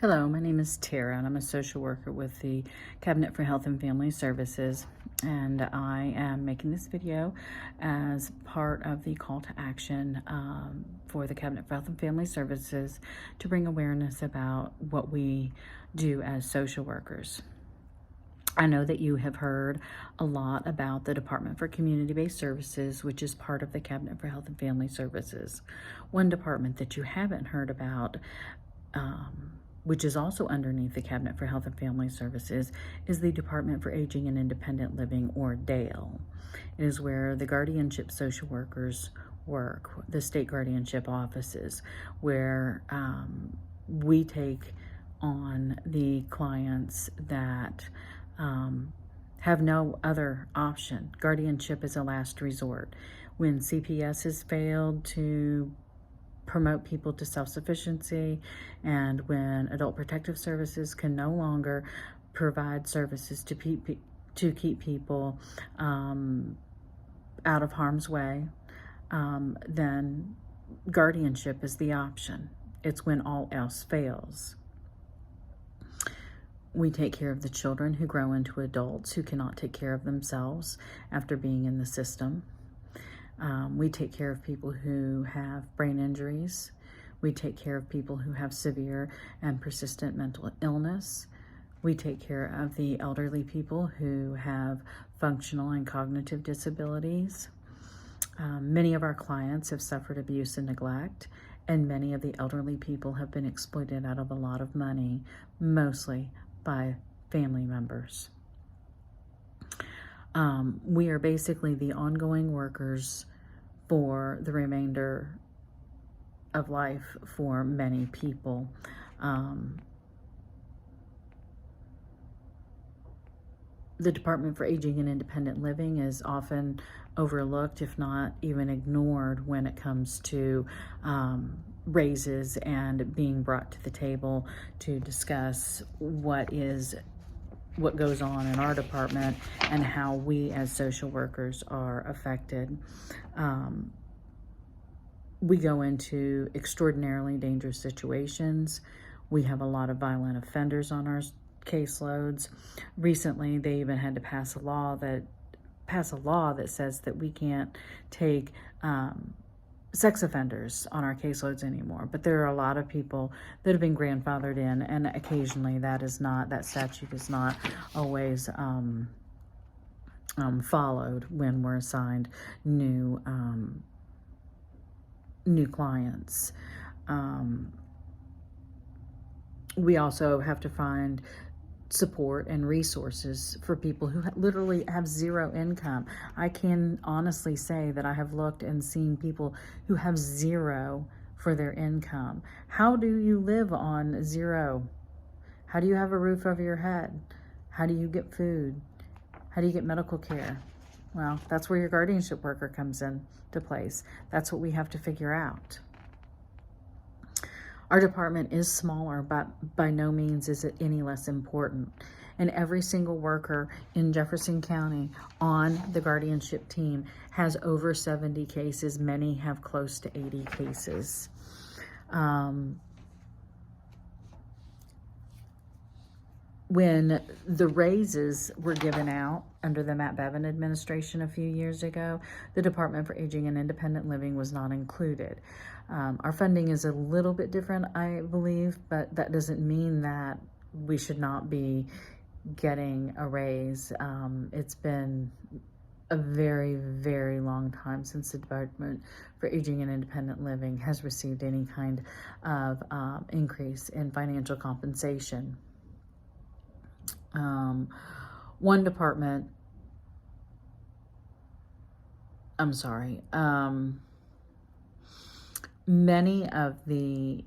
Hello, my name is Tara, and I'm a social worker with the Cabinet for Health and Family Services, and I am making this video as part of the call to action for the Cabinet for Health and Family Services to bring awareness about what we do as social workers. I know that you have heard a lot about the Department for Community-Based Services, which is part of the Cabinet for Health and Family Services. One department that you haven't heard about, which is also underneath the Cabinet for Health and Family Services, is the Department for Aging and Independent Living, or DAIL. It is where the guardianship social workers work, the state guardianship offices, where we take on the clients that have no other option. Guardianship is a last resort. When CPS has failed to promote people to self-sufficiency, and when Adult Protective Services can no longer provide services to keep people out of harm's way, then guardianship is the option. It's when all else fails. We take care of the children who grow into adults who cannot take care of themselves after being in the system. We take care of people who have brain injuries. We take care of people who have severe and persistent mental illness. We take care of the elderly people who have functional and cognitive disabilities. Many of our clients have suffered abuse and neglect, and many of the elderly people have been exploited out of a lot of money, mostly by family members. We are basically the ongoing workers for the remainder of life for many people. The Department for Aging and Independent Living is often overlooked, if not even ignored, when it comes to raises and being brought to the table to discuss what goes on in our department and how we as social workers are affected. We go into extraordinarily dangerous situations. We have a lot of violent offenders on our caseloads. Recently, they even had to pass a law that says that we can't take sex offenders on our caseloads anymore. But there are a lot of people that have been grandfathered in, and occasionally that statute is not always followed when we're assigned new clients. We also have to find support and resources for people who literally have zero income. I can honestly say that I have looked and seen people who have zero for their income. How do you live on zero? How do you have a roof over your head? How do you get food? How do you get medical care? Well, that's where your guardianship worker comes into place. That's what we have to figure out. Our department is smaller, but by no means is it any less important. And every single worker in Jefferson County on the guardianship team has over 70 cases. Many have close to 80 cases. When the raises were given out under the Matt Bevin administration a few years ago, the Department for Aging and Independent Living was not included. Our funding is a little bit different, I believe, but that doesn't mean that we should not be getting a raise. It's been a very, very long time since the Department for Aging and Independent Living has received any kind of increase in financial compensation. One department, many of the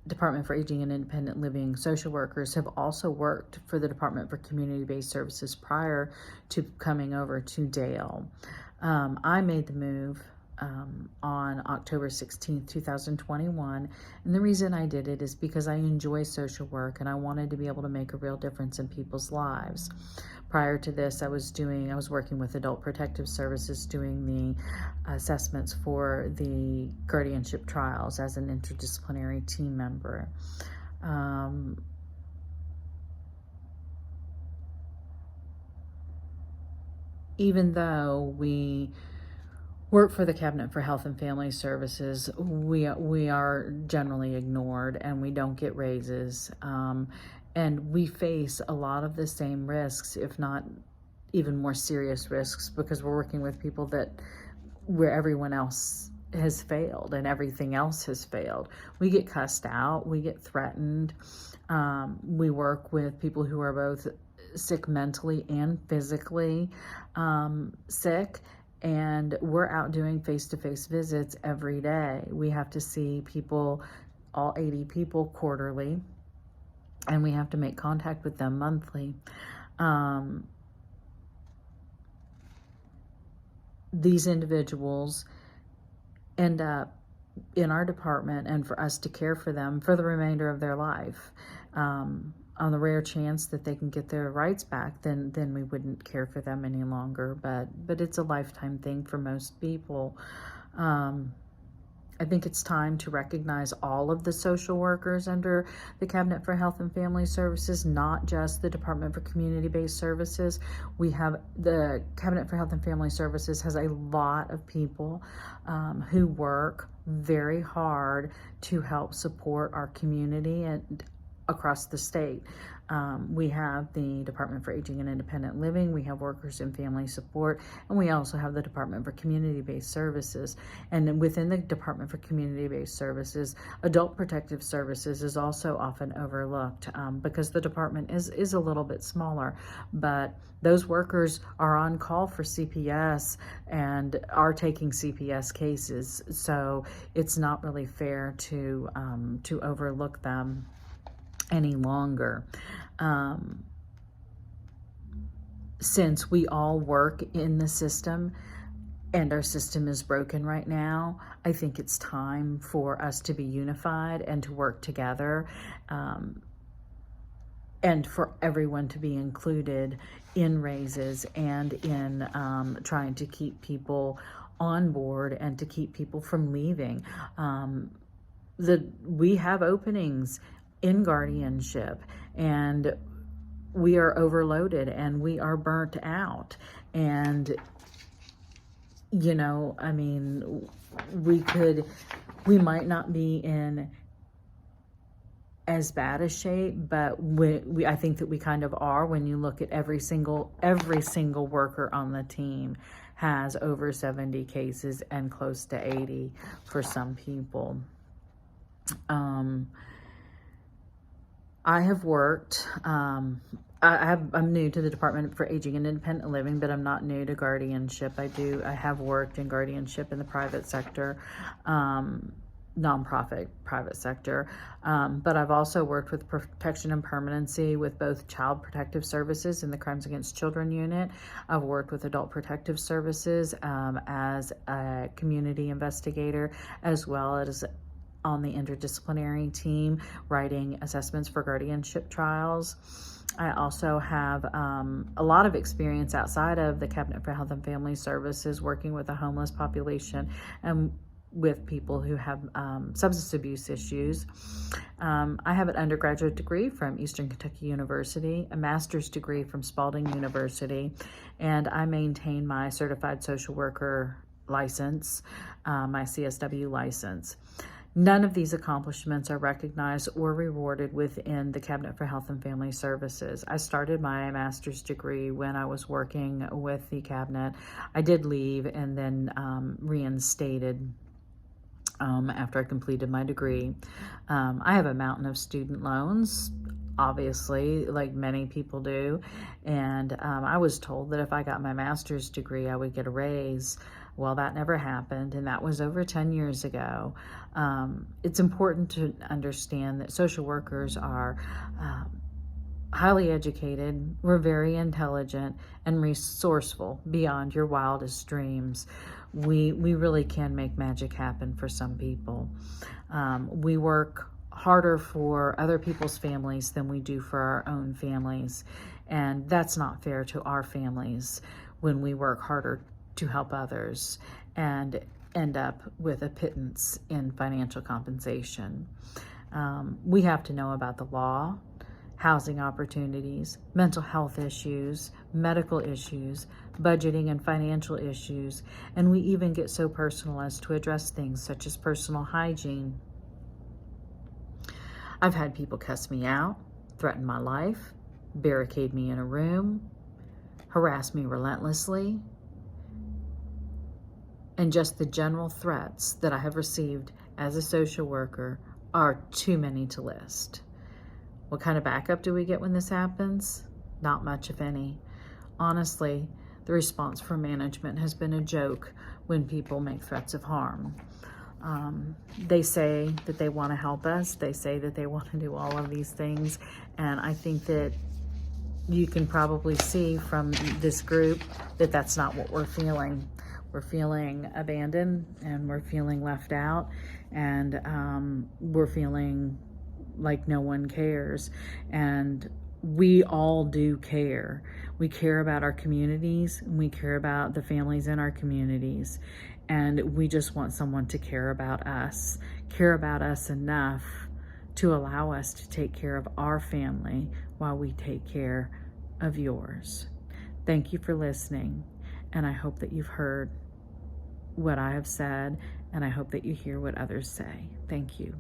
Department for Aging and Independent Living social workers have also worked for the Department for Community-Based Services prior to coming over to DAIL. I made the move on October 16th, 2021. And the reason I did it is because I enjoy social work and I wanted to be able to make a real difference in people's lives. Prior to this, I was working with Adult Protective Services doing the assessments for the guardianship trials as an interdisciplinary team member. Even though we work for the Cabinet for Health and Family Services, we are generally ignored and we don't get raises. And we face a lot of the same risks, if not even more serious risks, because we're working with people where everyone else has failed and everything else has failed. We get cussed out, we get threatened. We work with people who are both sick mentally and physically sick, and we're out doing face-to-face visits every day. We have to see people, all 80 people, quarterly, and we have to make contact with them monthly. These individuals end up in our department, and for us to care for them for the remainder of their life. On the rare chance that they can get their rights back, then we wouldn't care for them any longer. But it's a lifetime thing for most people. I think it's time to recognize all of the social workers under the Cabinet for Health and Family Services, not just the Department for Community-Based Services. We have the Cabinet for Health and Family Services has a lot of people who work very hard to help support our community and across the state. We have the Department for Aging and Independent Living, we have Workers and Family Support, and we also have the Department for Community-Based Services. And within the Department for Community-Based Services, Adult Protective Services is also often overlooked because the department is a little bit smaller, but those workers are on call for CPS and are taking CPS cases, so it's not really fair to overlook them any longer. Since we all work in the system and our system is broken right now, I think it's time for us to be unified and to work together, and for everyone to be included in raises and in trying to keep people on board and to keep people from leaving. We have openings in guardianship, and we are overloaded and we are burnt out. And I mean, we might not be in as bad a shape, but I think that we kind of are. When you look at every single worker on the team has over 70 cases and close to 80 for some people. I have worked, I'm new to the Department for Aging and Independent Living, but I'm not new to guardianship. I have worked in guardianship in the private sector, nonprofit private sector, but I've also worked with protection and permanency with both Child Protective Services and the Crimes Against Children unit. I've worked with Adult Protective Services as a community investigator, as well as on the interdisciplinary team writing assessments for guardianship trials. I also have a lot of experience outside of the Cabinet for Health and Family Services working with the homeless population and with people who have substance abuse issues. I have an undergraduate degree from Eastern Kentucky University, a master's degree from Spalding University, and I maintain my certified social worker license, my CSW license. None of these accomplishments are recognized or rewarded within the Cabinet for Health and Family Services. I started my master's degree when I was working with the Cabinet. I did leave and then reinstated after I completed my degree. I have a mountain of student loans, obviously, like many people do, and I was told that if I got my master's degree, I would get a raise. Well, that never happened, and that was over 10 years ago. It's important to understand that social workers are highly educated, we're very intelligent, and resourceful beyond your wildest dreams. we really can make magic happen for some people. We work harder for other people's families than we do for our own families, and that's not fair to our families when we work harder to help others and end up with a pittance in financial compensation. We have to know about the law, housing opportunities, mental health issues, medical issues, budgeting and financial issues, and we even get so personal as to address things such as personal hygiene. I've had people cuss me out, threaten my life, barricade me in a room, harass me relentlessly, and just the general threats that I have received as a social worker are too many to list. What kind of backup do we get when this happens? Not much, if any. Honestly, the response from management has been a joke when people make threats of harm. They say that they want to help us. They say that they want to do all of these things. And I think that you can probably see from this group that that's not what we're feeling. We're feeling abandoned, and we're feeling left out, and we're feeling like no one cares. And we all do care. We care about our communities, and we care about the families in our communities, and we just want someone to care about us enough to allow us to take care of our family while we take care of yours. Thank you for listening, and I hope that you've heard what I have said, and I hope that you hear what others say. Thank you.